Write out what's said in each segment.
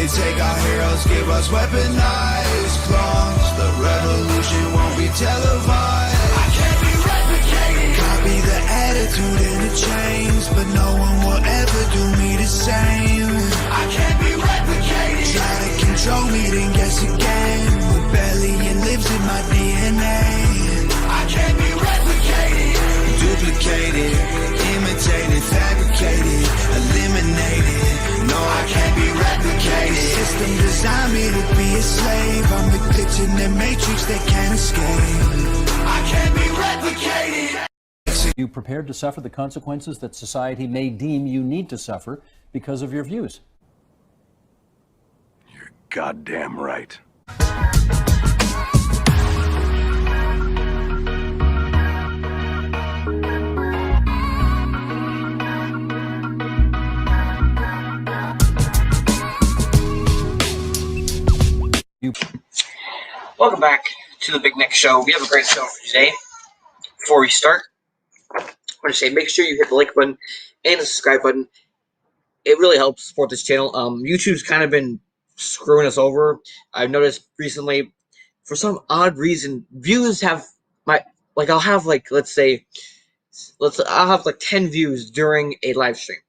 They take our heroes, give us weaponized clones. The revolution won't be televised. I can't be replicated. Copy the attitude and the chains, but no one will ever do me the same. I can't be replicated. Try to control me, then guess again. Rebellion lives in my DNA. I can't be replicated. Duplicated, imitated, fabricated, eliminated. No, I can't be replicated. The system designed me to be a slave. I'm the glitch in the matrix that can't escape. I can't be replicated. Are you prepared to suffer the consequences that society may deem you need to suffer because of your views? You're goddamn right. Welcome back to the Big Nick Show. We have a great show for you today. Before we start, I want to say make sure you hit the like button and the subscribe button. It really helps support this channel. YouTube's kind of been screwing us over. I've noticed recently, for some odd reason, views have I'll have I'll have 10 views during a live stream.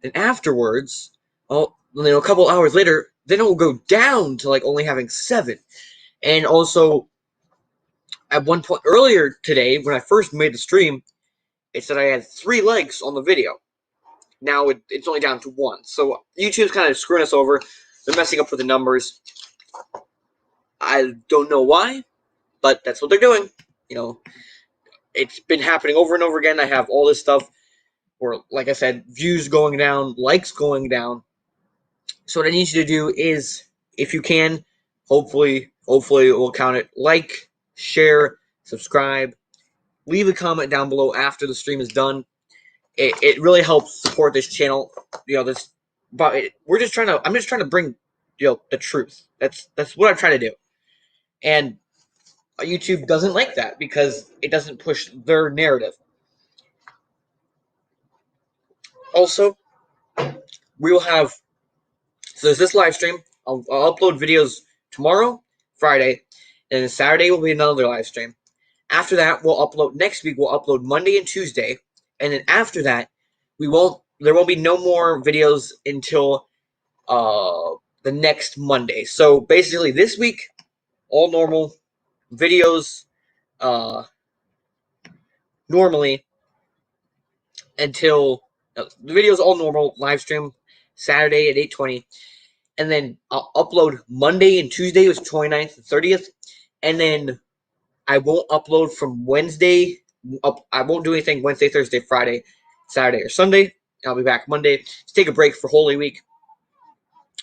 Then afterwards, a couple hours later, then it will go down to only having 7. And also, at one point earlier today, when I first made the stream, it said I had 3 likes on the video. Now it's only down to 1. So YouTube's kind of screwing us over. They're messing up with the numbers. I don't know why, but that's what they're doing. It's been happening over and over again. I have all this stuff where, like I said, views going down, likes going down. So what I need you to do is, if you can, hopefully we'll count it. Like, share, subscribe, leave a comment down below after the stream is done. It really helps support this channel. I'm just trying to bring the truth. That's what I'm trying to do. And YouTube doesn't like that because it doesn't push their narrative. Also, we will have, so there's this live stream. I'll upload videos tomorrow, Friday, and then Saturday will be another live stream. After that, next week we'll upload Monday and Tuesday, and then after that, there won't be no more videos until the next Monday. So basically this week, all normal videos, normally until the videos all normal, live stream Saturday at 8:20. And then I'll upload Monday and Tuesday, was 29th and 30th. And then I won't upload from Wednesday. I won't do anything Wednesday, Thursday, Friday, Saturday, or Sunday. I'll be back Monday. Just take a break for Holy Week.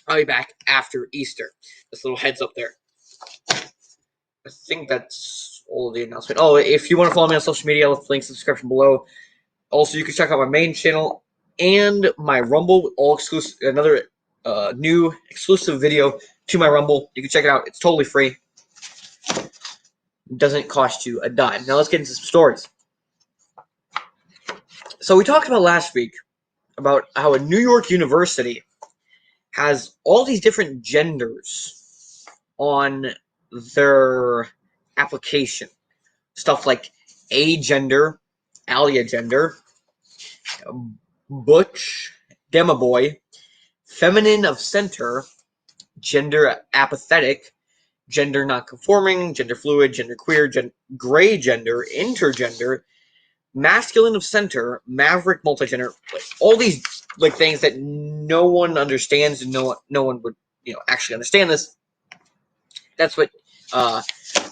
I'll be back after Easter. Just a little heads up there. I think that's all of the announcement. Oh, if you want to follow me on social media, I'll link in the description below. Also, you can check out my main channel and my Rumble, all exclusive. Another new exclusive video to my Rumble. You can check it out. It's totally free. It doesn't cost you a dime. Now let's get into some stories. So we talked about last week about how a New York university has all these different genders on their application. Stuff like agender, aliagender, butch, demoboy, feminine of center, gender apathetic, gender non-conforming, gender fluid, gender queer, gray gender, intergender, masculine of center, maverick, multigender, all these things that no one understands and no one would actually understand this. That's what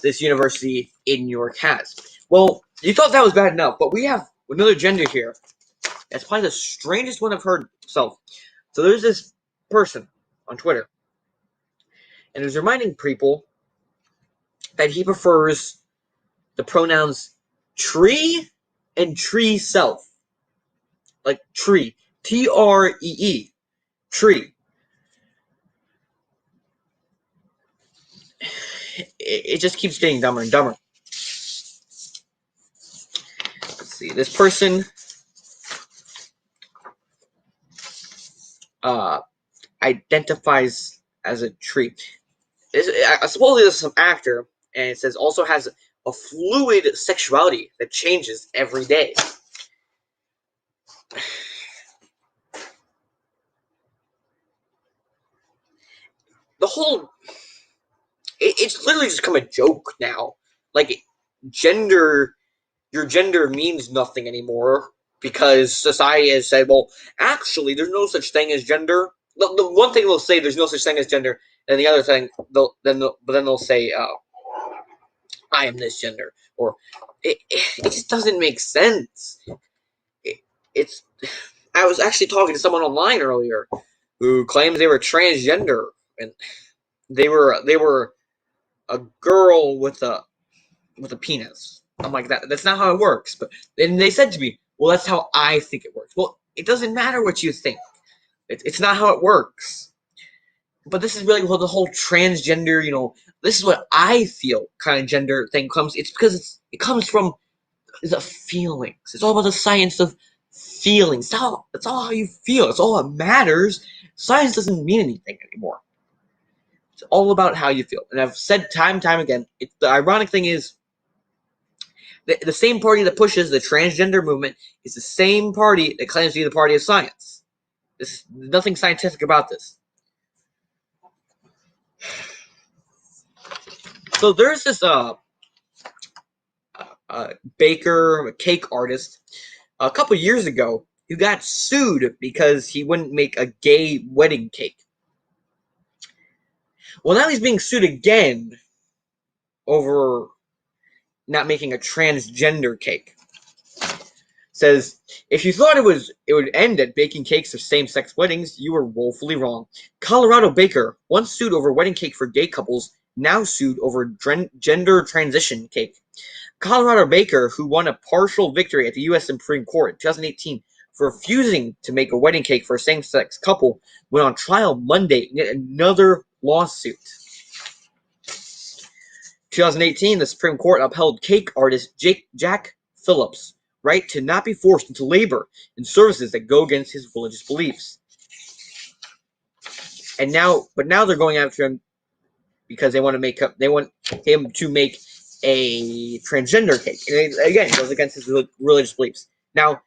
this university in New York has. Well, you thought that was bad enough, but we have another gender here. That's probably the strangest one I've heard. So there's this person on Twitter, and he's reminding people that he prefers the pronouns tree and tree self. Like tree. T-R-E-E. Tree. It just keeps getting dumber and dumber. Let's see. This person identifies as a tree. Supposedly this is some actor, and it says also has a fluid sexuality that changes every day. The whole it's literally just become a joke now. Like gender, your gender means nothing anymore because society has said, well, actually, there's no such thing as gender. The one thing they'll say, there's no such thing as gender, and the other thing, but then they'll say, I am this gender, or it just doesn't make sense. It's. I was actually talking to someone online earlier who claims they were transgender, and they were a girl with a penis. I'm like, that's not how it works. But then they said to me, well, that's how I think it works. Well, it doesn't matter what you think. It's not how it works. But this is really the whole transgender, this is what I feel kind of gender thing comes. It's because it comes from the feelings. It's all about the science of feelings. It's all how you feel. It's all that matters. Science doesn't mean anything anymore. It's all about how you feel. And I've said time and time again, the ironic thing is, the same party that pushes the transgender movement is the same party that claims to be the party of science. There's nothing scientific about this. So there's this baker, a cake artist, a couple years ago who got sued because he wouldn't make a gay wedding cake. Well, now he's being sued again over not making a transgender cake. Says, if you thought it would end at baking cakes of same-sex weddings, you were woefully wrong. Colorado baker, once sued over wedding cake for gay couples, now sued over gender transition cake. Colorado baker, who won a partial victory at the U.S. Supreme Court in 2018 for refusing to make a wedding cake for a same-sex couple, went on trial Monday in yet another lawsuit. 2018, the Supreme Court upheld cake artist Jack Phillips' right to not be forced into labor in services that go against his religious beliefs. And now they're going after him because they want him to make a transgender cake. And again, it goes against his religious beliefs. Now,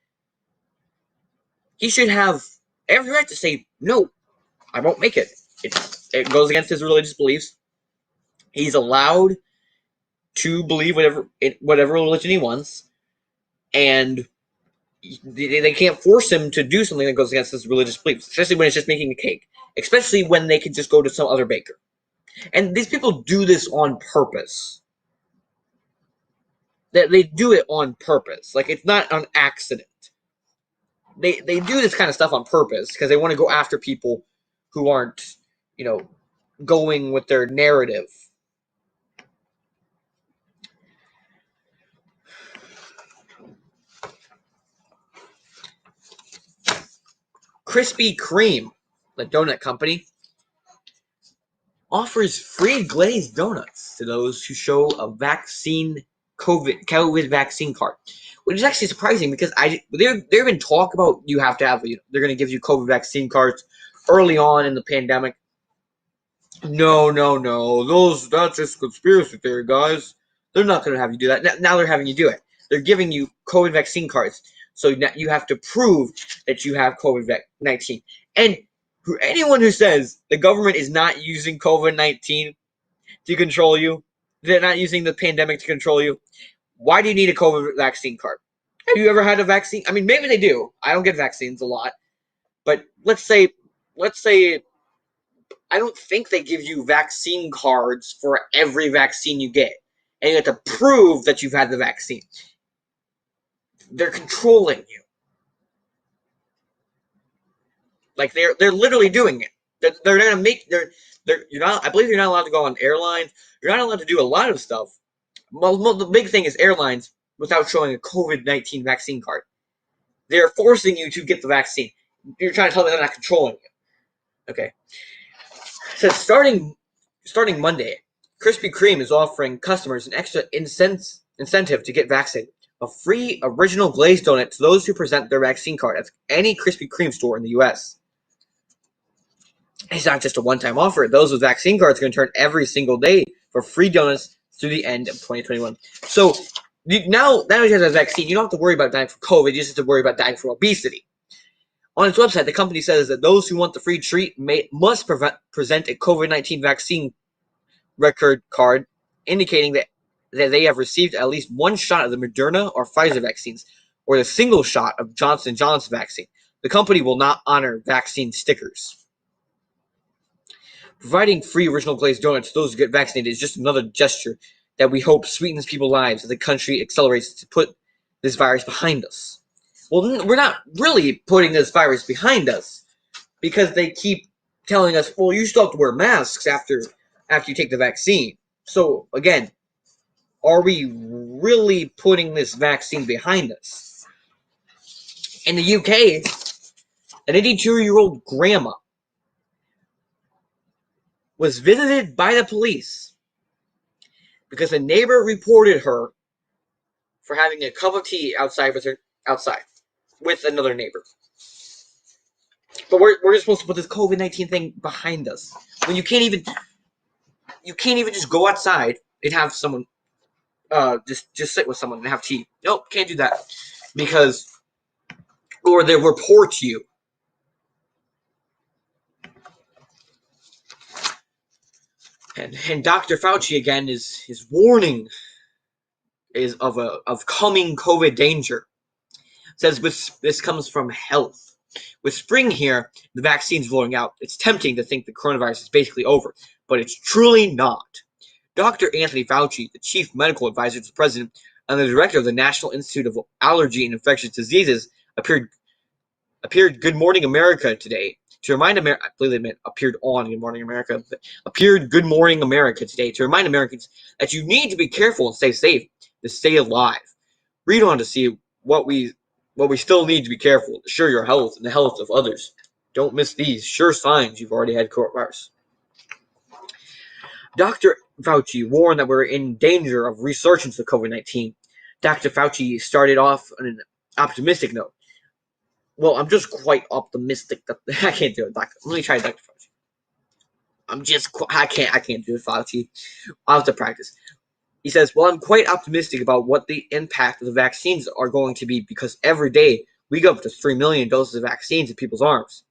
he should have every right to say, no, I won't make it. It goes against his religious beliefs. He's allowed to believe whatever religion he wants, and they can't force him to do something that goes against his religious beliefs, especially when it's just making a cake, especially when they could just go to some other baker. And these people do this on purpose. They do it on purpose. Like, it's not an accident. They do this kind of stuff on purpose because they want to go after people who aren't, going with their narrative. Krispy Kreme, the donut company, offers free glazed donuts to those who show a COVID vaccine card, which is actually surprising because there have been talk about you have to have, they're going to give you COVID vaccine cards early on in the pandemic. No, that's just conspiracy theory, guys. They're not going to have you do that. Now they're having you do it. They're giving you COVID vaccine cards, so now you have to prove that you have COVID-19. And for anyone who says the government is not using COVID-19 to control you, they're not using the pandemic to control you, why do you need a COVID vaccine card? Have you ever had a vaccine? I mean, maybe they do. I don't get vaccines a lot. But let's say I don't think they give you vaccine cards for every vaccine you get. And you have to prove that you've had the vaccine. They're controlling you. Like they're literally doing it. They're gonna make you're not. I believe you're not allowed to go on airlines. You're not allowed to do a lot of stuff. Well, the big thing is airlines without showing a COVID-19 vaccine card. They're forcing you to get the vaccine. You're trying to tell me they're not controlling you. Okay. So starting Monday, Krispy Kreme is offering customers an extra incentive to get vaccinated. A free original glazed donut to those who present their vaccine card at any Krispy Kreme store in the U.S. It's not just a one-time offer. Those with vaccine cards are going to turn every single day for free donuts through the end of 2021. So now that you have a vaccine, you don't have to worry about dying from COVID. You just have to worry about dying from obesity. On its website, the company says that those who want the free treat must present a COVID-19 vaccine record card indicating that they have received at least one shot of the Moderna or Pfizer vaccines or the single shot of Johnson & Johnson vaccine. The company will not honor vaccine stickers. Providing free original glazed donuts to those who get vaccinated is just another gesture that we hope sweetens people's lives as the country accelerates to put this virus behind us. Well, we're not really putting this virus behind us because they keep telling us, well, you still have to wear masks after you take the vaccine. So, again, are we really putting this vaccine behind us? In the UK, an 82-year-old grandma was visited by the police because a neighbor reported her for having a cup of tea outside with another neighbor. But we're just supposed to put this COVID-19 thing behind us when you can't even just go outside and have someone just sit with someone and have tea. Nope, can't do that because or they'll report you. And Dr. Fauci again is warning of coming COVID danger. Says this comes from health. With spring here, the vaccine's rolling out. It's tempting to think the coronavirus is basically over, but it's truly not. Dr. Anthony Fauci, the chief medical advisor to the president and the director of the National Institute of Allergy and Infectious Diseases, appeared Good Morning America today to remind America. I believe they meant appeared on Good Morning America. Appeared Good Morning America today to remind Americans that you need to be careful and stay safe to stay alive. Read on to see what we still need to be careful to ensure your health and the health of others. Don't miss these sure signs you've already had coronavirus. Dr. Fauci warned that we're in danger of resurgence of COVID-19. Dr. Fauci started off on an optimistic note. Well, I'm just quite optimistic that I can't do it, Doctor. Let me try Dr. Fauci. I can't do it, Fauci. I'll have to practice. He says, well, I'm quite optimistic about what the impact of the vaccines are going to be because every day we go up to 3 million doses of vaccines in people's arms.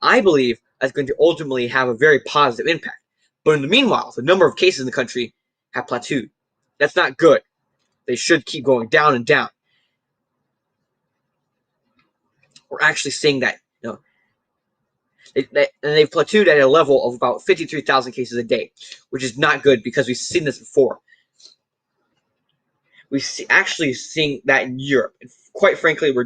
I believe that's going to ultimately have a very positive impact. But in the meanwhile, the number of cases in the country have plateaued. That's not good. They should keep going down and down. We're actually seeing that, they've plateaued at a level of about 53,000 cases a day, which is not good because we've seen this before. We've actually seeing that in Europe. And quite frankly, we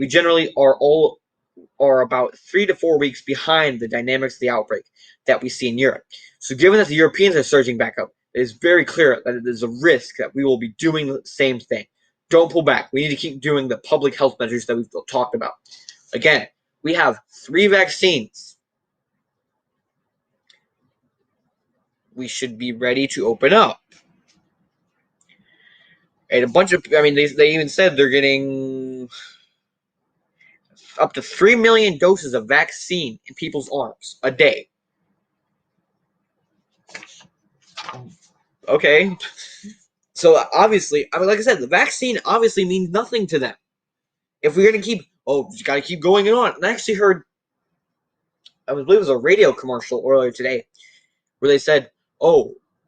generally are about 3 to 4 weeks behind the dynamics of the outbreak that we see in Europe. So given that the Europeans are surging back up, it is very clear that there's a risk that we will be doing the same thing. Don't pull back. We need to keep doing the public health measures that we've talked about. Again, we have 3 vaccines. We should be ready to open up. And a bunch of, they even said they're getting up to 3 million doses of vaccine in people's arms a day. Okay. So obviously, like I said, the vaccine obviously means nothing to them. If we're going to keep, you got to keep going on. And I actually heard, I believe it was a radio commercial earlier today, where they said,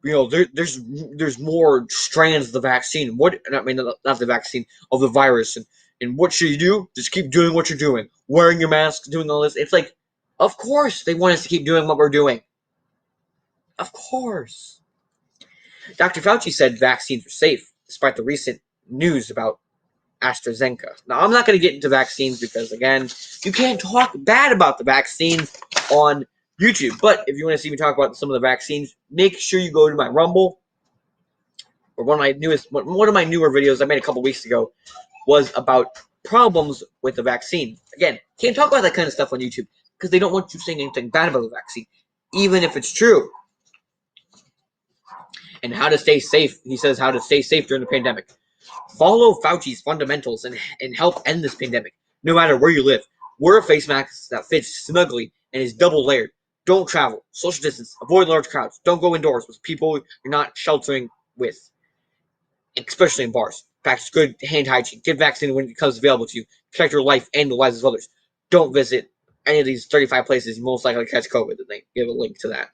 there's more strands of the vaccine. Not the vaccine, of the virus. And what should you do? Just keep doing what you're doing. Wearing your mask, doing all this. It's like, of course they want us to keep doing what we're doing. Of course. Dr. Fauci said vaccines are safe, despite the recent news about AstraZeneca. Now, I'm not going to get into vaccines because, again, you can't talk bad about the vaccines on YouTube. But if you want to see me talk about some of the vaccines, make sure you go to my Rumble. Or one of my newer videos I made a couple weeks ago was about problems with the vaccine. Again, can't talk about that kind of stuff on YouTube because they don't want you saying anything bad about the vaccine, even if it's true. And how to stay safe. He says how to stay safe during the pandemic. Follow Fauci's fundamentals and help end this pandemic, no matter where you live. Wear a face mask that fits snugly and is double layered. Don't travel. Social distance. Avoid large crowds. Don't go indoors with people you're not sheltering with, especially in bars. Practice good hand hygiene. Get vaccinated when it becomes available to you. Protect your life and the lives of others. Don't visit any of these 35 places you most likely catch COVID. And they give a link to that.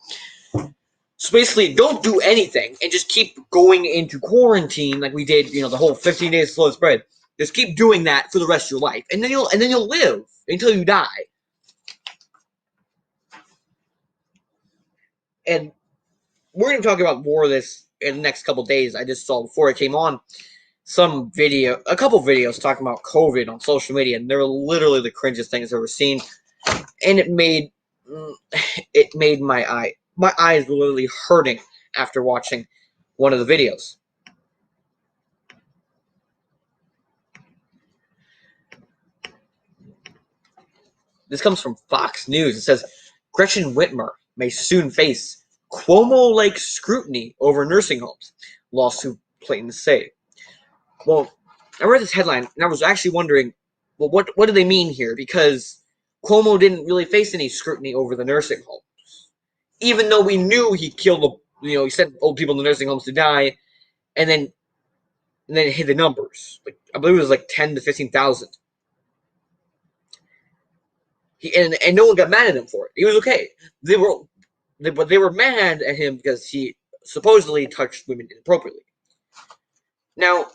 So basically, don't do anything and just keep going into quarantine like we did. The whole 15 days slow spread. Just keep doing that for the rest of your life, and then you'll live until you die. And we're going to talk about more of this in the next couple of days. I just saw before I came on a couple videos talking about COVID on social media, and they were literally the cringiest things I've ever seen. And it made my eyes were literally hurting after watching one of the videos. This comes from Fox News. It says Gretchen Whitmer may soon face Cuomo-like scrutiny over nursing homes, lawsuit plaintiffs say. Well, I read this headline and I was actually wondering, well, what do they mean here? Because Cuomo didn't really face any scrutiny over the nursing homes, even though we knew he killed he sent old people in the nursing homes to die, and then it hit the numbers. Like I believe it was like 10 to 15,000. And no one got mad at him for it. He was okay. But they were mad at him because he supposedly touched women inappropriately. Now,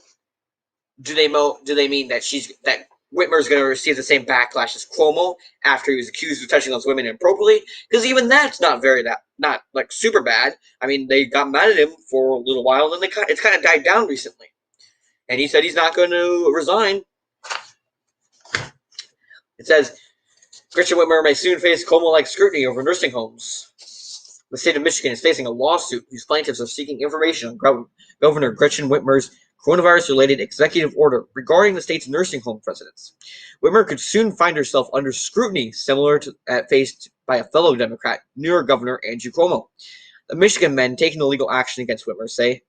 do they mean that Whitmer's going to receive the same backlash as Cuomo after he was accused of touching those women inappropriately? Because even that's not like super bad. I mean, they got mad at him for a little while, and then it's kind of died down recently. And he said he's not going to resign. It says Gretchen Whitmer may soon face Cuomo-like scrutiny over nursing homes. The state of Michigan is facing a lawsuit whose plaintiffs are seeking information on Governor Gretchen Whitmer's coronavirus-related executive order regarding the state's nursing home residents. Whitmer could soon find herself under scrutiny similar to that faced by a fellow Democrat, New York Governor Andrew Cuomo. The Michigan men taking the legal action against Whitmer say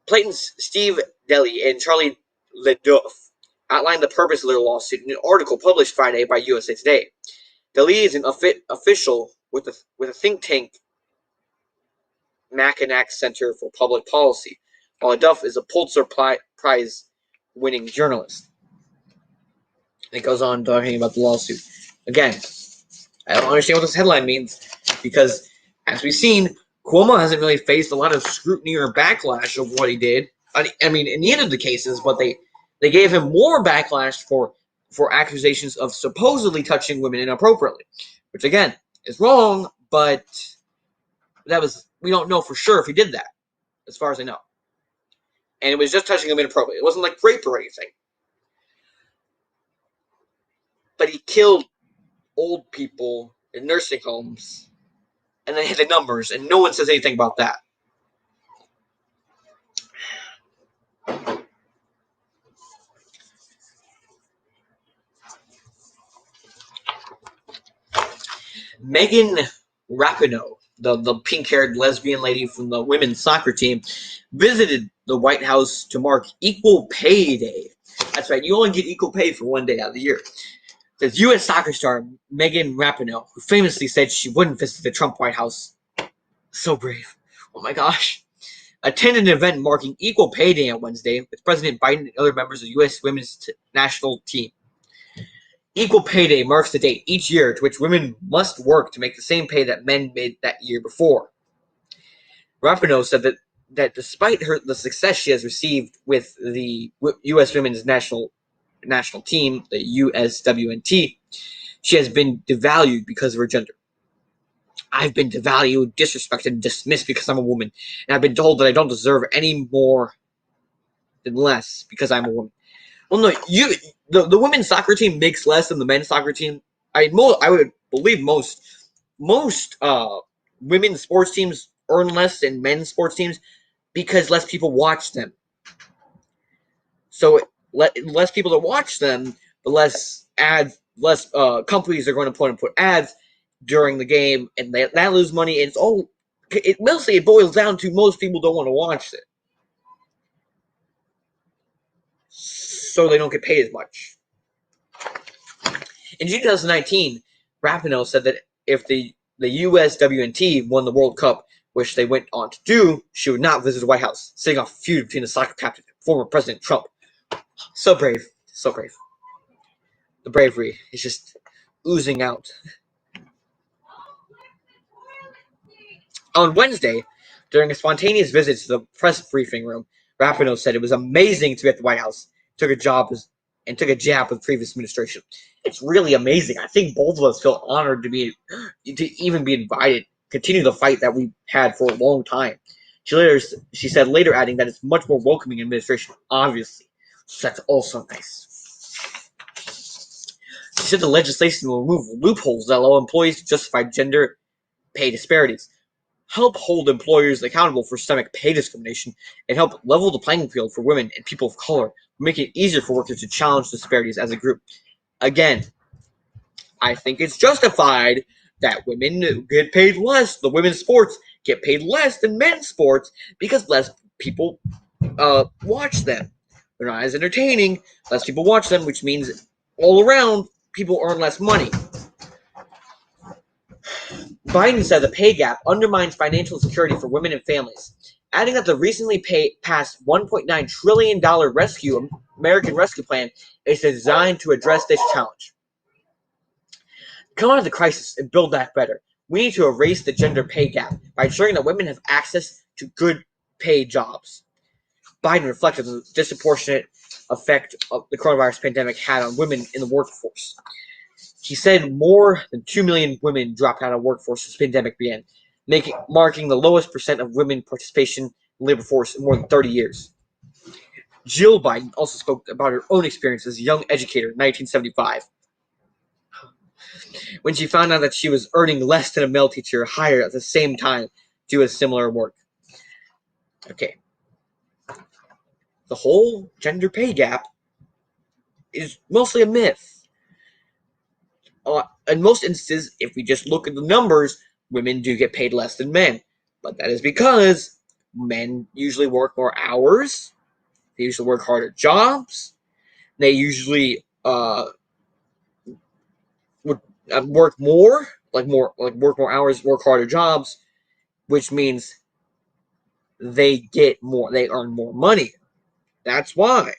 plaintiffs Steve Daly and Charlie Leduff outlined the purpose of their lawsuit in an article published Friday by USA Today. Daly is an official with a think tank, Mackinac Center for Public Policy, while Duff is a Pulitzer Prize-winning journalist. And it goes on talking about the lawsuit. Again, I don't understand what this headline means, because, as we've seen, Cuomo hasn't really faced a lot of scrutiny or backlash of what he did. I mean, in the end of the cases, but they gave him more backlash for accusations of supposedly touching women inappropriately, which, again, is wrong, but we don't know for sure if he did that, as far as I know. And it was just touching them inappropriately. It wasn't like rape or anything. But he killed old people in nursing homes and then hit the numbers, and no one says anything about that. Megan Rapinoe, the pink-haired lesbian lady from the women's soccer team, visited the White House to mark Equal Pay Day. That's right, you only get equal pay for one day out of the year. The U.S. soccer star Megan Rapinoe, who famously said she wouldn't visit the Trump White House. So brave. Oh my gosh. Attended an event marking Equal Pay Day on Wednesday with President Biden and other members of the U.S. women's national team. Equal Pay Day marks the date each year to which women must work to make the same pay that men made that year before. Rapinoe said that despite the success she has received with the U.S. women's national team, the USWNT, she has been devalued because of her gender. I've been devalued, disrespected, and dismissed because I'm a woman, and I've been told that I don't deserve any more than less because I'm a woman. Well, no, the women's soccer team makes less than the men's soccer team. I would believe most women's sports teams earn less than men's sports teams because less people watch them. So less people to watch them, the less companies are going to put ads during the game, and that lose money. And mostly it boils down to most people don't want to watch it, so they don't get paid as much. In 2019, Rapinoe said that if the USWNT won the World Cup, which they went on to do, she would not visit the White House, setting off a feud between the soccer captain and former President Trump. So brave. So brave. The bravery is just oozing out. On Wednesday, during a spontaneous visit to the press briefing room, Rapinoe said it was amazing to be at the White House. Took a jab with the previous administration. It's really amazing. I think both of us feel honored to even be invited. Continue the fight that we had for a long time. She said later, adding that it's much more welcoming administration, obviously. So that's also nice. She said the legislation will remove loopholes that allow employees to justify gender pay disparities, help hold employers accountable for systemic pay discrimination, and help level the playing field for women and people of color, making it easier for workers to challenge disparities as a group. Again, I think it's justified that women get paid less. The women's sports get paid less than men's sports because less people watch them. They're not as entertaining. Less people watch them, which means all around people earn less money. Biden said the pay gap undermines financial security for women and families, adding that the recently passed $1.9 trillion American Rescue Plan is designed to address this challenge. Come out of the crisis and build back better. We need to erase the gender pay gap by ensuring that women have access to good paid jobs. Biden reflected the disproportionate effect of the coronavirus pandemic had on women in the workforce. He said more than 2 million women dropped out of the workforce as the pandemic began, marking the lowest percent of women participation in the labor force in more than 30 years. Jill Biden also spoke about her own experience as a young educator in 1975, when she found out that she was earning less than a male teacher hired at the same time to do a similar work. Okay. The whole gender pay gap is mostly a myth. In most instances, if we just look at the numbers, women do get paid less than men. But that is because men usually work more hours, they usually work harder jobs, they usually would work more hours, work harder jobs, which means they earn more money. That's why.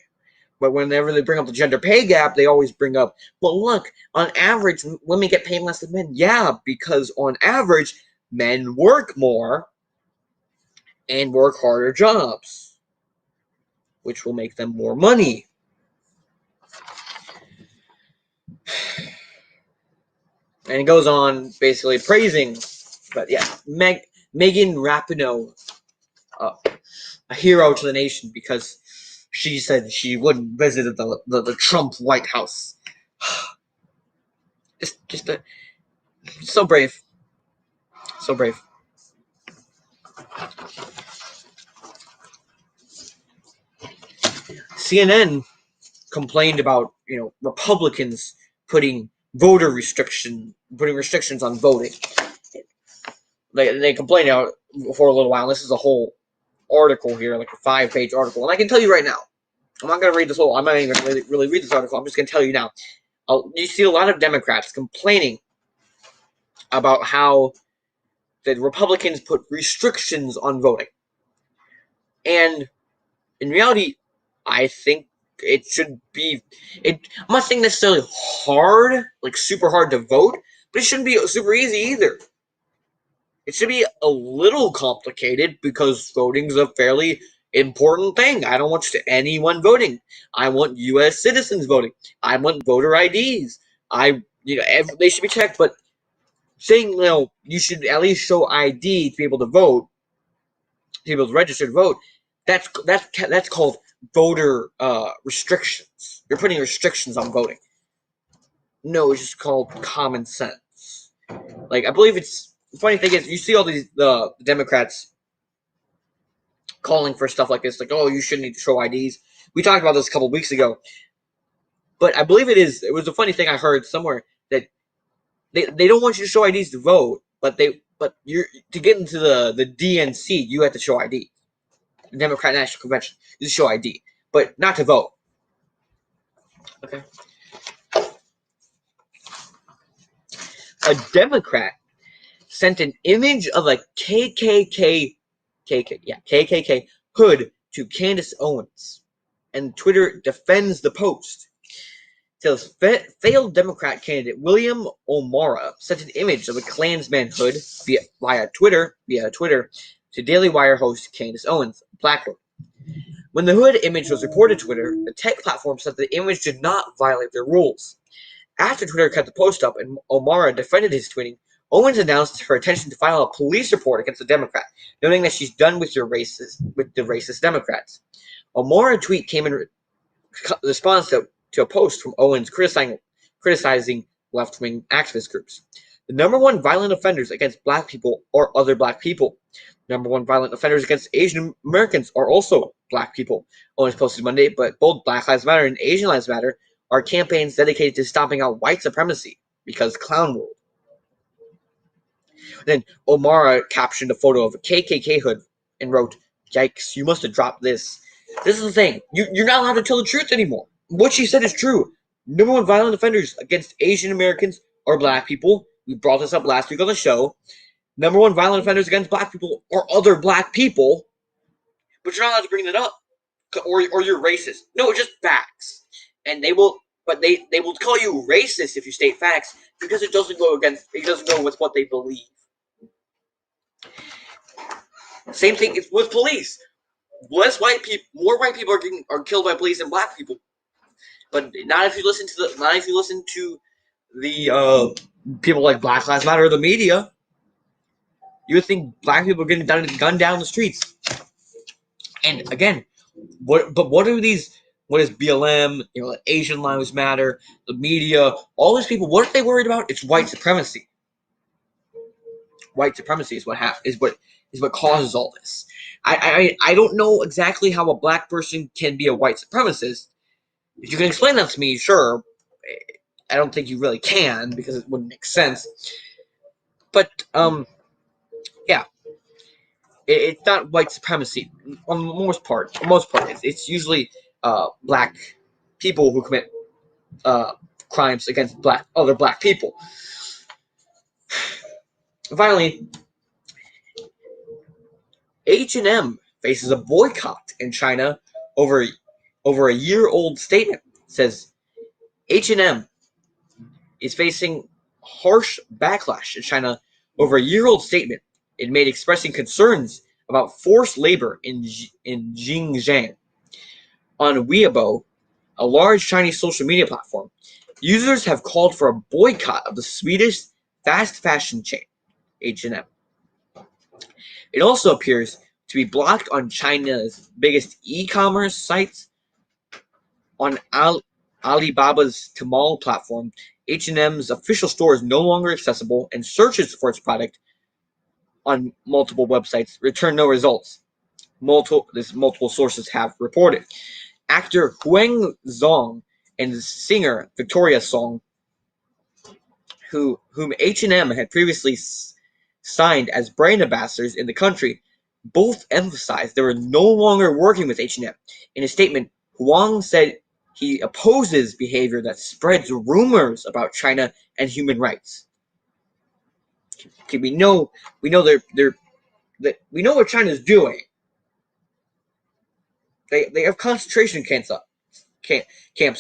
But whenever they bring up the gender pay gap, they always bring up, well, look, on average, women get paid less than men. Yeah, because on average, men work more and work harder jobs, which will make them more money. And it goes on basically praising, but yeah, Megan Rapinoe, a hero to the nation because she said she wouldn't visit the Trump White House. So brave. So brave. CNN complained about Republicans putting restrictions on voting. They complained out for a little while. This is a whole article here, like a 5-page article, and I can tell you right now, I'm not going to read this whole. I'm not even going to really read this article. I'm just going to tell you now. You see a lot of Democrats complaining about how the Republicans put restrictions on voting, and in reality, I think it should be. I'm not saying necessarily hard, like super hard to vote, but it shouldn't be super easy either. It should be a little complicated because voting is a fairly important thing. I don't want anyone voting. I want U.S. citizens voting. I want voter IDs. They should be checked. But saying you should at least show ID to be able to vote, to be able to register to vote, that's called voter restrictions. You're putting restrictions on voting. No, it's just called common sense. Like, I believe the funny thing is, you see all these the Democrats calling for stuff like this, like, oh, you shouldn't need to show IDs. We talked about this a couple of weeks ago, but I believe it was a funny thing I heard somewhere that they don't want you to show IDs to vote, but you're to get into the DNC, you have to show ID. The Democrat National Convention, you show ID, but not to vote. Okay. A Democrat sent an image of a KKK hood to Candace Owens, and Twitter defends the post. Says failed Democrat candidate William O'Mara sent an image of a Klansman hood via Twitter to Daily Wire host Candace Owens, Black woman. When the hood image was reported to Twitter, the tech platform said the image did not violate their rules. After Twitter cut the post up and O'Mara defended his tweeting, Owens announced her intention to file a police report against the Democrat, noting that she's done with the racist Democrats. O'Mara's tweet came in response to a post from Owens criticizing left-wing activist groups. The number one violent offenders against black people are other black people. Number one violent offenders against Asian Americans are also black people. Owens posted Monday, but both Black Lives Matter and Asian Lives Matter are campaigns dedicated to stomping out white supremacy because clown world. Then O'Mara captioned a photo of a KKK hood and wrote, "Yikes, you must have dropped this." This is the thing. You're not allowed to tell the truth anymore. What she said is true. Number one violent offenders against Asian Americans are black people. We brought this up last week on the show. Number one violent offenders against black people are other black people. But you're not allowed to bring that up. Or you're racist. No, just facts. And they will call you racist if you state facts because it doesn't go with what they believe. Same thing with police. More white people are killed by police than black people. But not if you listen to the people like Black Lives Matter or the media. You would think black people are getting gunned down the streets. And again, what are these? What is BLM? Asian Lives Matter, the media, all these people. What are they worried about? It's white supremacy. White supremacy is what causes all this. I don't know exactly how a black person can be a white supremacist. If you can explain that to me, sure. I don't think you really can because it wouldn't make sense. But yeah, it's not white supremacy on the most part. It's usually black people who commit crimes against other black people. Finally, H&M faces a boycott in China over a year-old statement. It says H&M is facing harsh backlash in China over a year-old statement it made expressing concerns about forced labor in Xinjiang. On Weibo, a large Chinese social media platform, users have called for a boycott of the Swedish fast fashion chain, H&M. It also appears to be blocked on China's biggest e-commerce sites. On Alibaba's Tmall platform, H&M's official store is no longer accessible, and searches for its product on multiple websites return no results. Multiple sources have reported. Actor Huang Zhong and singer Victoria Song, whom H&M had previously signed as brand ambassadors in the country, both emphasized they were no longer working with H&M. In a statement, Huang said he opposes behavior that spreads rumors about China and human rights. Okay, we know we know what China's doing. They have concentration camps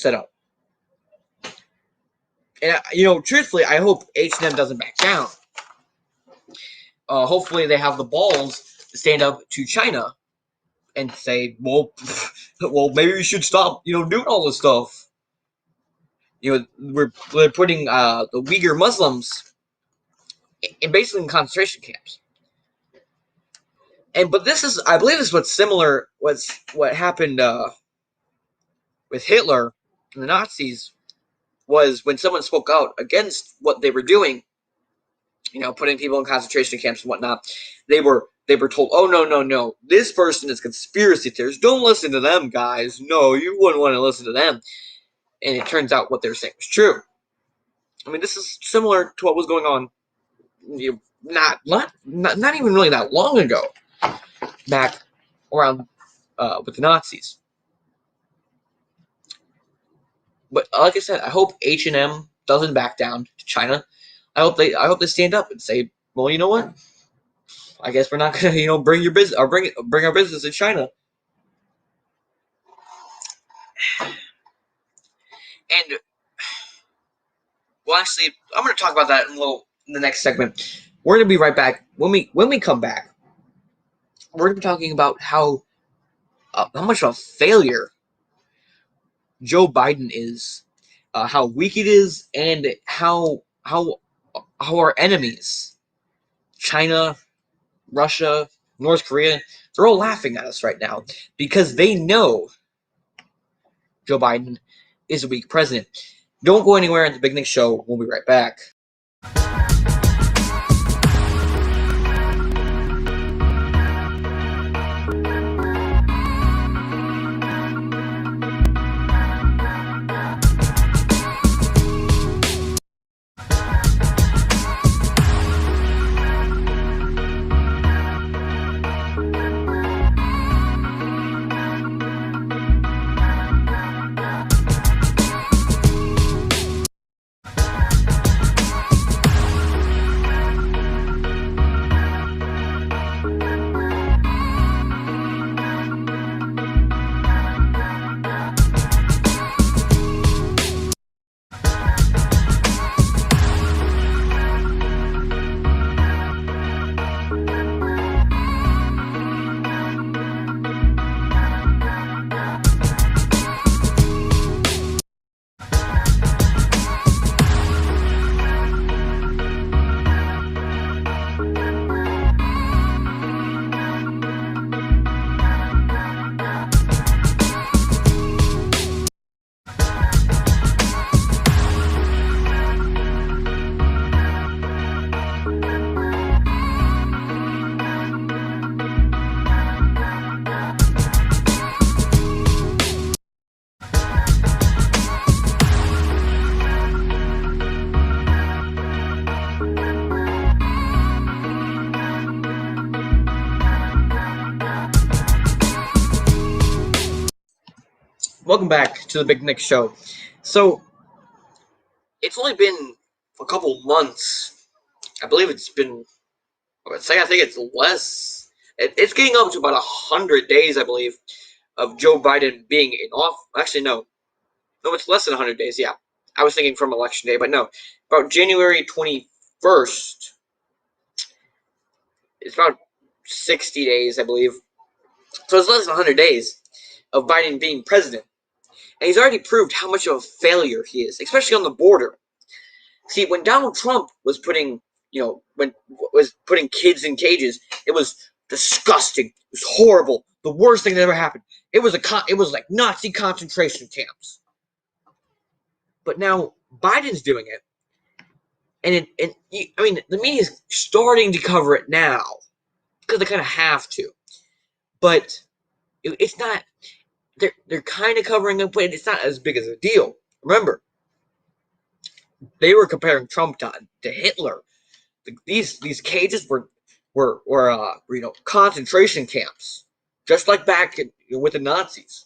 set up. And truthfully, I hope H&M doesn't back down. Hopefully, they have the balls to stand up to China and say, well, maybe we should stop, doing all this stuff. We're putting the Uyghur Muslims basically in concentration camps. But I believe this is what's similar. What happened with Hitler and the Nazis was when someone spoke out against what they were doing, putting people in concentration camps and whatnot. They were told, oh no, this person is conspiracy theorists. Don't listen to them, guys. No, you wouldn't want to listen to them. And it turns out what they were saying was true. I mean, this is similar to what was going on, not even really that long ago, back around with the Nazis. But like I said, I hope H&M doesn't back down to China. I hope they stand up and say, well, you know what? I guess we're not gonna, bring your business or bring our business to China. And well, actually, I'm gonna talk about that in the next segment. We're gonna be right back. When we come back, we're gonna be talking about how much of a failure Joe Biden is, how weak it is, and how our enemies, China, Russia, North Korea, they're all laughing at us right now because they know Joe Biden is a weak president. Don't go anywhere at the Big Nick Show. We'll be right back. Welcome back to the Big Nick Show. So, it's only been a couple months. I believe it's been, I think it's less. It's getting up to about 100 days, I believe, of Joe Biden being in office. Actually, no, it's less than 100 days. Yeah, I was thinking from election day, but no, about January 21st. It's about 60 days, I believe. So it's less than 100 days of Biden being president. And he's already proved how much of a failure he is, especially on the border. See, when Donald Trump was putting kids in cages, it was disgusting. It was horrible. The worst thing that ever happened. It was like Nazi concentration camps. But now Biden's doing it, and the media is starting to cover it now because they kind of have to. But it's not. They're kind of covering it, but it's not as big as a deal. Remember, they were comparing Trump to Hitler. These cages were concentration camps, just like back with the Nazis.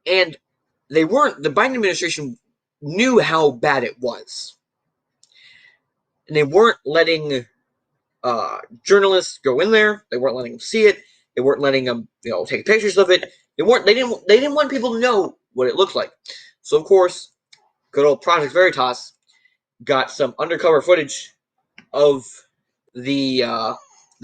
And they weren't. The Biden administration knew how bad it was, and they weren't letting journalists go in there. They weren't letting them see it. They weren't letting them, take pictures of it. They didn't want people to know what it looked like. So of course, good old Project Veritas got some undercover footage of the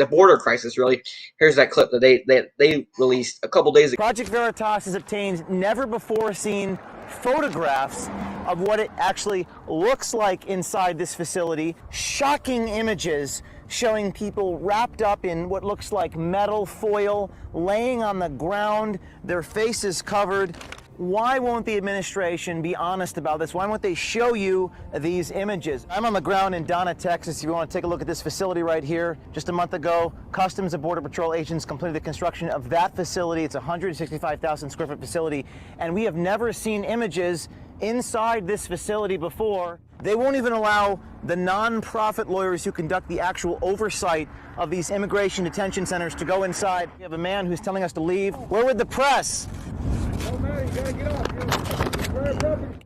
border crisis. Really, here's that clip that they released a couple days ago. Project Veritas has obtained never before seen photographs of what it actually looks like inside this facility. Shocking images showing people wrapped up in what looks like metal foil, laying on the ground, their faces covered. Why won't the administration be honest about this? Why won't they show you these images? I'm on the ground in Donna, Texas. If you want to take a look at this facility right here, just a month ago, Customs and Border Patrol agents completed the construction of that facility. It's a 165,000 square foot facility, and we have never seen images inside this facility before. They won't even allow the non-profit lawyers who conduct the actual oversight of these immigration detention centers to go inside. We have a man who's telling us to leave. Where would the press? Oh man, you gotta get off.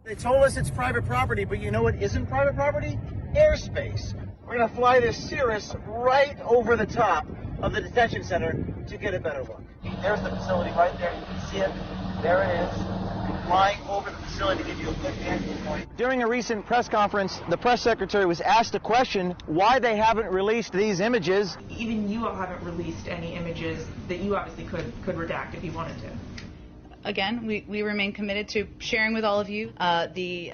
They told us it's private property, but you know what isn't private property? Airspace. We're going to fly this Cirrus right over the top of the detention center to get a better look. There's the facility right there. You can see it. There it is. Flying over the facility to give you a good vantage point. During a recent press conference, the press secretary was asked a question why they haven't released these images. Even you all haven't released any images that you obviously could redact if you wanted to. Again, we remain committed to sharing with all of you the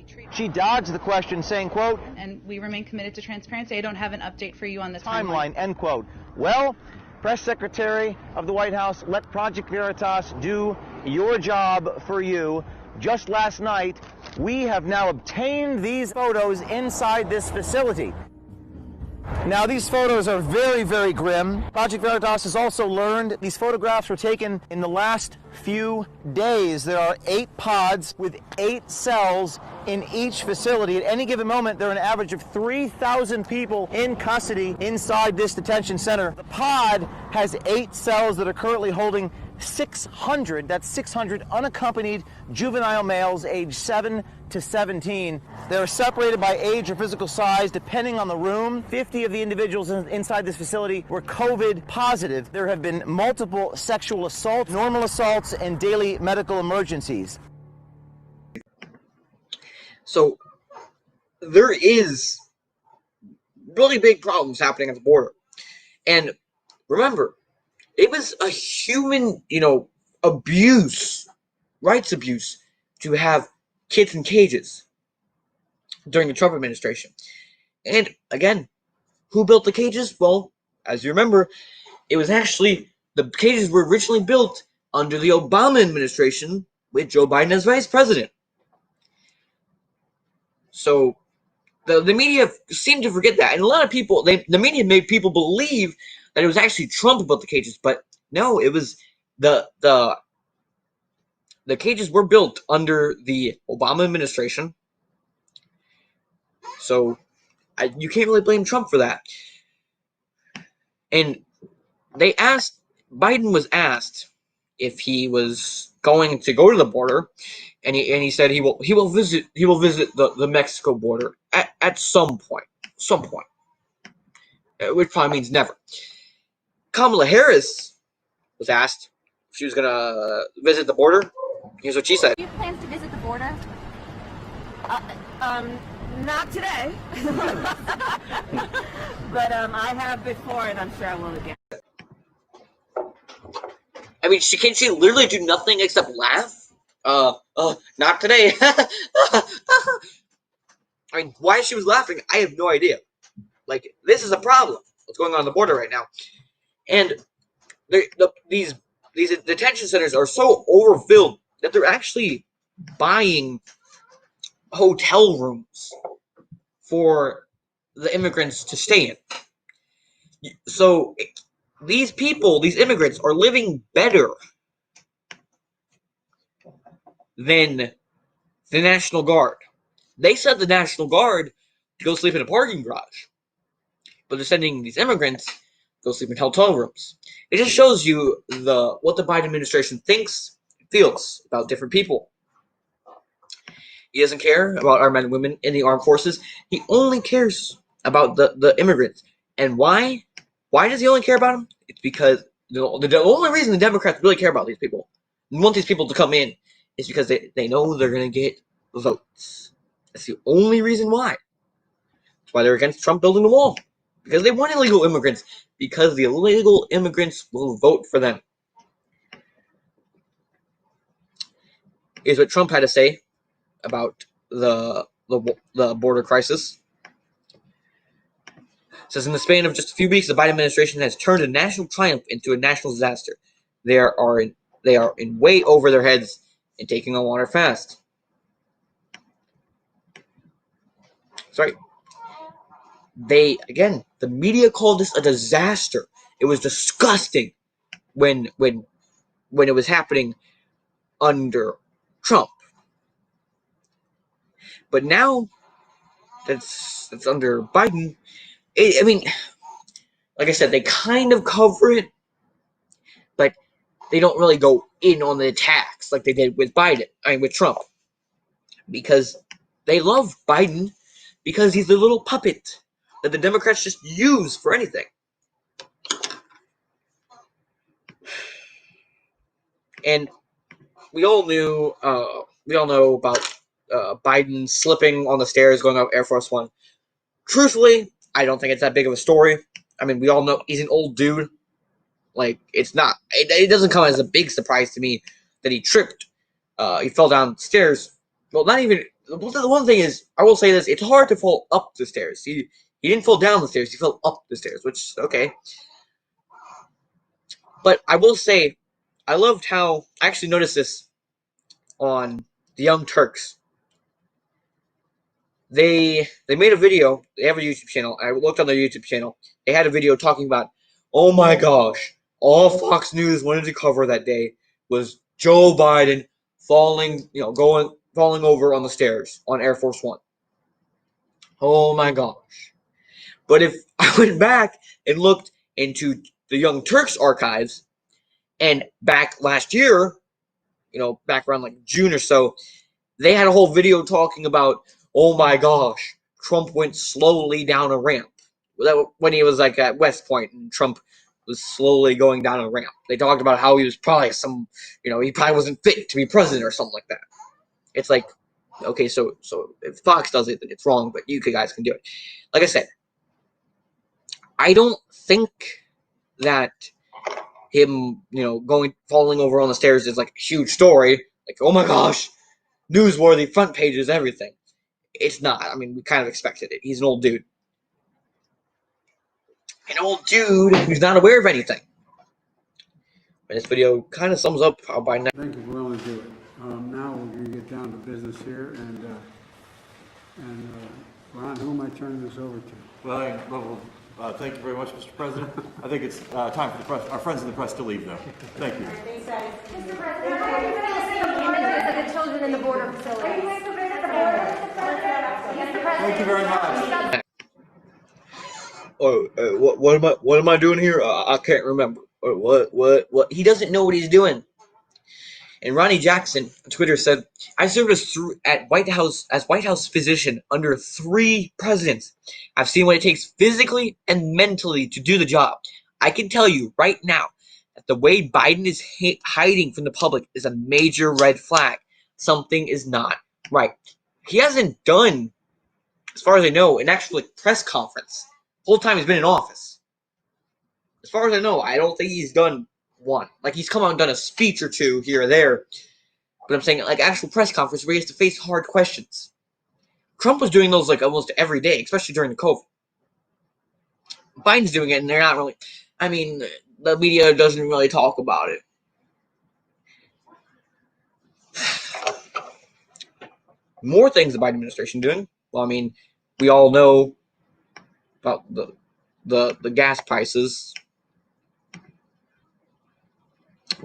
treatment. She dodged the question, saying, quote, and we remain committed to transparency. I don't have an update for you on the timeline, end quote. Well, press secretary of the White House, let Project Veritas do your job for you. Just last night, we have now obtained these photos inside this facility. Now, these photos are very, very grim. Project Veritas has also learned these photographs were taken in the last few days. There are 8 pods with 8 cells in each facility. At any given moment, there are an average of 3,000 people in custody inside this detention center. The pod has 8 cells that are currently holding 600, that's 600 unaccompanied juvenile males aged 7 to 17. They're separated by age or physical size depending on the room. 50 of the individuals inside this facility were COVID positive. There have been multiple sexual assaults, normal assaults, and daily medical emergencies. So there is really big problems happening at the border. And remember, it was a human, abuse, rights abuse, to have kids in cages during the Trump administration. And again, who built the cages? Well, as you remember, it was actually, the cages were originally built under the Obama administration with Joe Biden as vice president. So the media seemed to forget that. And a lot of people, the media made people believe that it was actually Trump who built the cages, but no, it was the cages were built under the Obama administration. So you can't really blame Trump for that. And Biden was asked if he was going to go to the border, and he said he will visit the Mexico border at some point, which probably means never. Kamala Harris was asked if she was gonna visit the border. Here's what she said. Do you have plans to visit the border? Not today. But I have before, and I'm sure I will again. I mean, she literally do nothing except laugh? Not today. I mean, why she was laughing, I have no idea. Like, this is a problem. What's going on the border right now? And these detention centers are so overfilled that they're actually buying hotel rooms for the immigrants to stay in. So these immigrants are living better than the National Guard. They sent the National Guard to go sleep in a parking garage, but they're sending these immigrants to go sleep in hotel rooms. It just shows you what the Biden administration thinks, feels about different people. He doesn't care about our men and women in the armed forces. He only cares about the immigrants. And why? Why does he only care about them? It's because the only reason the Democrats really care about these people and want these people to come in is because they know they're going to get votes. That's the only reason why. That's why they're against Trump building the wall. Because they want illegal immigrants. Because the illegal immigrants will vote for them. Here's what Trump had to say about the border crisis. It says, in the span of just a few weeks, the Biden administration has turned a national triumph into a national disaster. They are in way over their heads and taking on water fast. Sorry. The media called this a disaster. It was disgusting when it was happening under Trump. But now that's under Biden. I mean, like I said, they kind of cover it, but they don't really go in on the attacks like they did with Biden. I mean, with Trump. because they love Biden because he's their little puppet that the Democrats just use for anything. And we all know about Biden slipping on the stairs going up Air Force One. Truthfully, I don't think it's that big of a story. I mean, we all know he's an old dude. Like, it's not. It doesn't come as a big surprise to me that he tripped. He fell down the stairs. Well, not even. The one thing is, I will say this: it's hard to fall up the stairs. He didn't fall down the stairs. He fell up the stairs, which okay. But I will say, I loved how I actually noticed this on the Young Turks. They made a video. They have a YouTube channel. I looked on their YouTube channel. They had a video talking about, oh my gosh, all Fox News wanted to cover that day was Joe Biden falling over on the stairs on Air Force One. Oh my gosh. But if I went back and looked into the Young Turks archives, and back last year, back around like June or so, they had a whole video talking about, oh my gosh, Trump went slowly down a ramp. When he was like at West Point and Trump was slowly going down a ramp. They talked about how he was probably he probably wasn't fit to be president or something like that. It's like, okay, so if Fox does it, then it's wrong, but you guys can do it. Like I said, I don't think that him, falling over on the stairs is like a huge story. Like, oh my gosh, newsworthy, front pages, everything. It's not. I mean, we kind of expected it. He's an old dude. An old dude who's not aware of anything. And this video kind of sums up how Biden... Thank you for willing to do it. Now we're going to get down to business here, and Ron, who am I turning this over to? Well, thank you very much, Mr. President. I think it's time for the press, our friends in the press to leave now. Thank you. Mr. President, how are you going to see the images of the children in the border facilities? Are you going to visit the border, Mr. President? Thank you very much. What am I doing here? I can't remember. What? He doesn't know what he's doing. And Ronnie Jackson on Twitter said, I served as White House physician under 3 presidents. I've seen what it takes physically and mentally to do the job. I can tell you right now that the way Biden is hiding from the public is a major red flag. Something is not right. He hasn't done, as far as I know, an actual press conference the whole time he's been in office. As far as I know, I don't think he's done one. Like, he's come out and done a speech or two here or there. But I'm saying, like, actual press conference where he has to face hard questions. Trump was doing those, like, almost every day, especially during the COVID. Biden's doing it, and they're not really... I mean, the media doesn't really talk about it. More things the Biden administration doing. Well, I mean, we all know about the gas prices.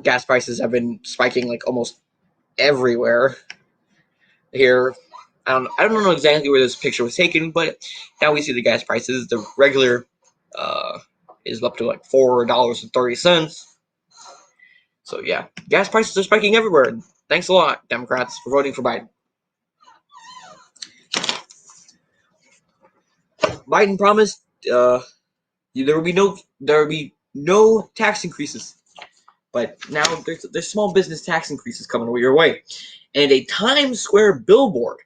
Gas prices have been spiking like almost everywhere. Here, I don't know exactly where this picture was taken, but now we see the gas prices. The regular is up to like $4.30. So yeah, gas prices are spiking everywhere. Thanks a lot, Democrats, for voting for Biden. Biden promised there will be no tax increases. But now there's small business tax increases coming your way. And a Times Square billboard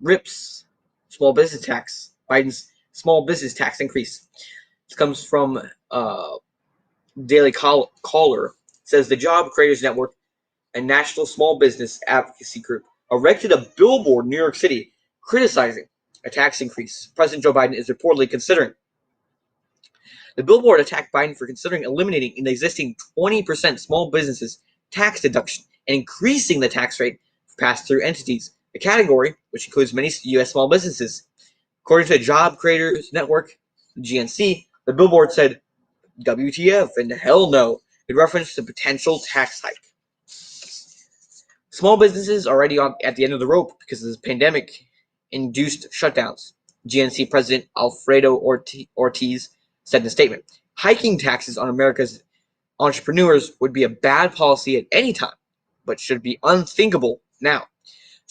rips small business tax, Biden's small business tax increase. This comes from Daily Caller. It says the Job Creators Network, a national small business advocacy group, erected a billboard in New York City criticizing a tax increase President Joe Biden is reportedly considering. The billboard attacked Biden for considering eliminating an existing 20% small businesses tax deduction and increasing the tax rate for pass-through entities, a category which includes many U.S. small businesses. According to the Job Creators Network, GNC, the billboard said, WTF and hell no, in reference to potential tax hike. Small businesses are already at the end of the rope because of this pandemic-induced shutdowns. GNC President Alfredo Ortiz said in a statement, hiking taxes on America's entrepreneurs would be a bad policy at any time, but should be unthinkable now.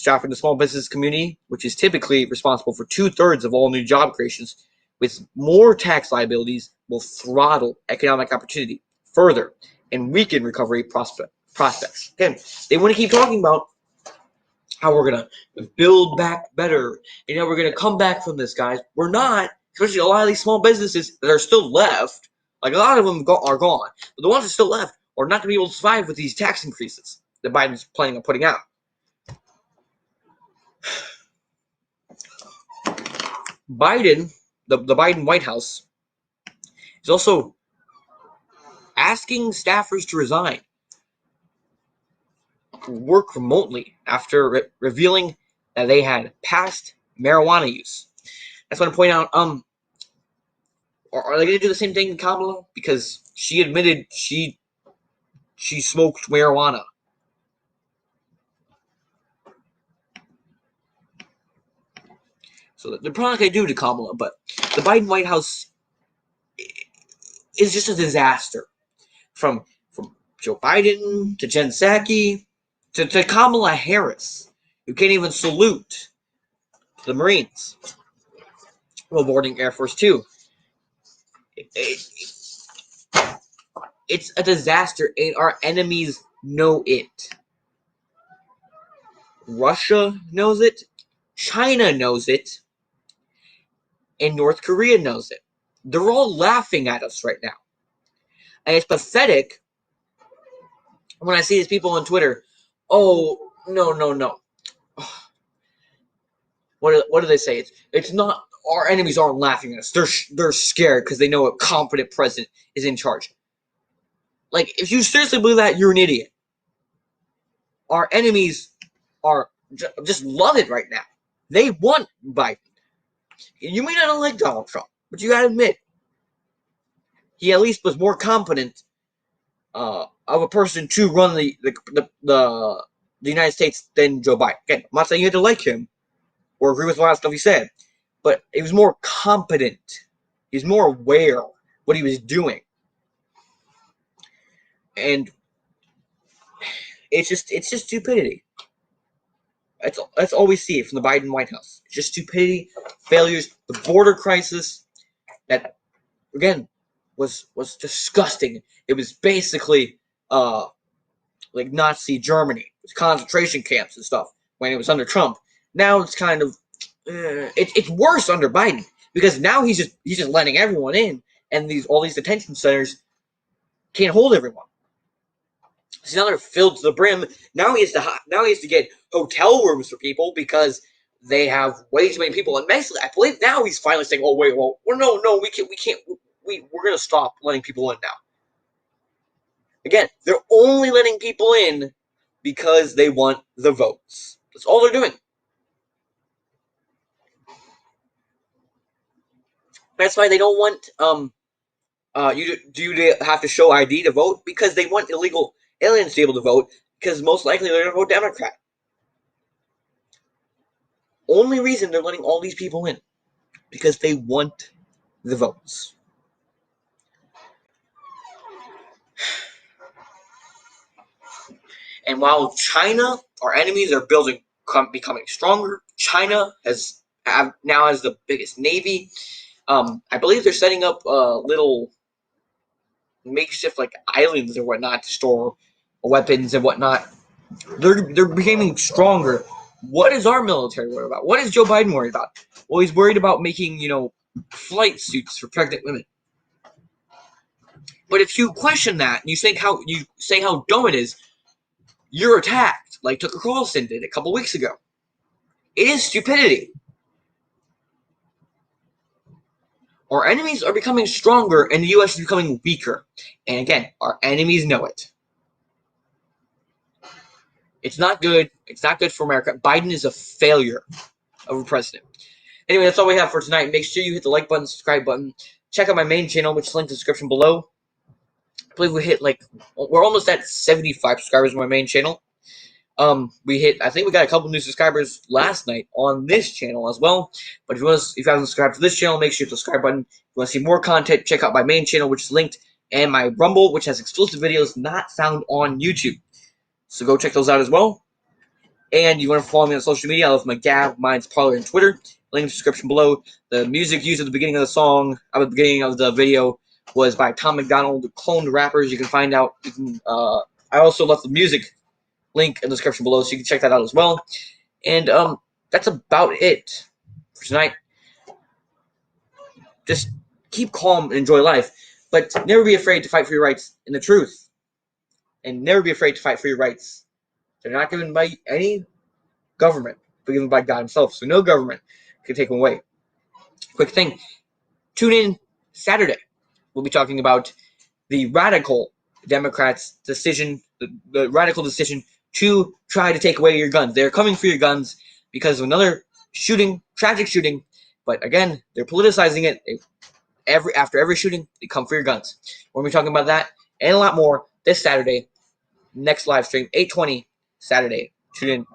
Staffing the small business community, which is typically responsible for 2/3 of all new job creations, with more tax liabilities, will throttle economic opportunity further and weaken recovery prospects. Again, they want to keep talking about how we're going to build back better. You know, we're going to come back from this, guys. We're not, especially a lot of these small businesses that are still left. Like, a lot of them are gone. But the ones that are still left are not going to be able to survive with these tax increases that Biden's planning on putting out. Biden, the Biden White House, is also asking staffers to resign, work remotely after revealing that they had past marijuana use. I just want to point out, are they going to do the same thing to Kamala? Because she admitted she smoked marijuana. So they're probably not going to do it to Kamala, but the Biden White House is just a disaster. From Joe Biden to Jen Psaki to Kamala Harris, who can't even salute the Marines while boarding Air Force Two. It's a disaster, and our enemies know it. Russia knows it, China knows it, and North Korea knows it. They're all laughing at us right now. And it's pathetic when I see these people on Twitter. Oh, no. What do they say? It's not, our enemies aren't laughing at us. They're scared because they know a competent president is in charge. Like, if you seriously believe that, you're an idiot. Our enemies are just love it right now. They want Biden. You may not like Donald Trump, but you gotta admit, he at least was more competent of a person to run the United States than Joe Biden. Again, I'm not saying you had to like him or agree with a lot of stuff he said, but he was more competent. He was more aware what he was doing. And it's just stupidity. That's all we see from the Biden White House. It's just stupidity, failures, the border crisis that, again, was disgusting. It was basically like Nazi Germany, with concentration camps and stuff when it was under Trump. Now it's kind of it's worse under Biden, because now he's just letting everyone in, and all these detention centers can't hold everyone. So now they're filled to the brim. Now he has to get hotel rooms for people because they have way too many people. And basically, I believe now he's finally saying, "Oh wait, well, no, we can't. We're gonna stop letting people in now." Again, they're only letting people in because they want the votes. That's all they're doing. That's why they don't want you have to show ID to vote, because they want illegal aliens to be able to vote, because most likely they're going to vote Democrat. Only reason they're letting all these people in, because they want the votes. And while China, our enemies, are becoming stronger, China now has the biggest navy. I believe they're setting up little makeshift like islands or whatnot to store weapons and whatnot. They're becoming stronger. What is our military worried about? What is Joe Biden worried about? Well, he's worried about making, flight suits for pregnant women. But if you question that and you say how dumb it is, you're attacked, like Tucker Carlson did a couple weeks ago. It is stupidity. Our enemies are becoming stronger, and the U.S. is becoming weaker. And again, our enemies know it. It's not good. It's not good for America. Biden is a failure of a president. Anyway, that's all we have for tonight. Make sure you hit the like button, subscribe button. Check out my main channel, which is linked in the description below. I believe we're almost at 75 subscribers on my main channel. I think we got a couple new subscribers last night on this channel as well. But if you haven't subscribed to this channel, make sure you hit the subscribe button. If you want to see more content, check out my main channel, which is linked, and my Rumble, which has exclusive videos not found on YouTube. So go check those out as well. And you want to follow me on social media, I love my Gab, Minds, Parler, and Twitter. Link in the description below. The music used at the beginning of the song, at the beginning of the video, was by Tom McDonald, cloned rappers. You can find out. I also left the music link in the description below, so you can check that out as well. And that's about it for tonight. Just keep calm and enjoy life, but never be afraid to fight for your rights in the truth. And never be afraid to fight for your rights. They're not given by any government, but given by God himself. So no government can take them away. Quick thing, tune in Saturday. We'll be talking about the radical Democrats' decision, the radical decision to try to take away your guns. They're coming for your guns because of another shooting, tragic shooting. But again, they're politicizing it. After every shooting, they come for your guns. We're going to be talking about that and a lot more this Saturday. Next live stream, 8:20 Saturday. Tune in.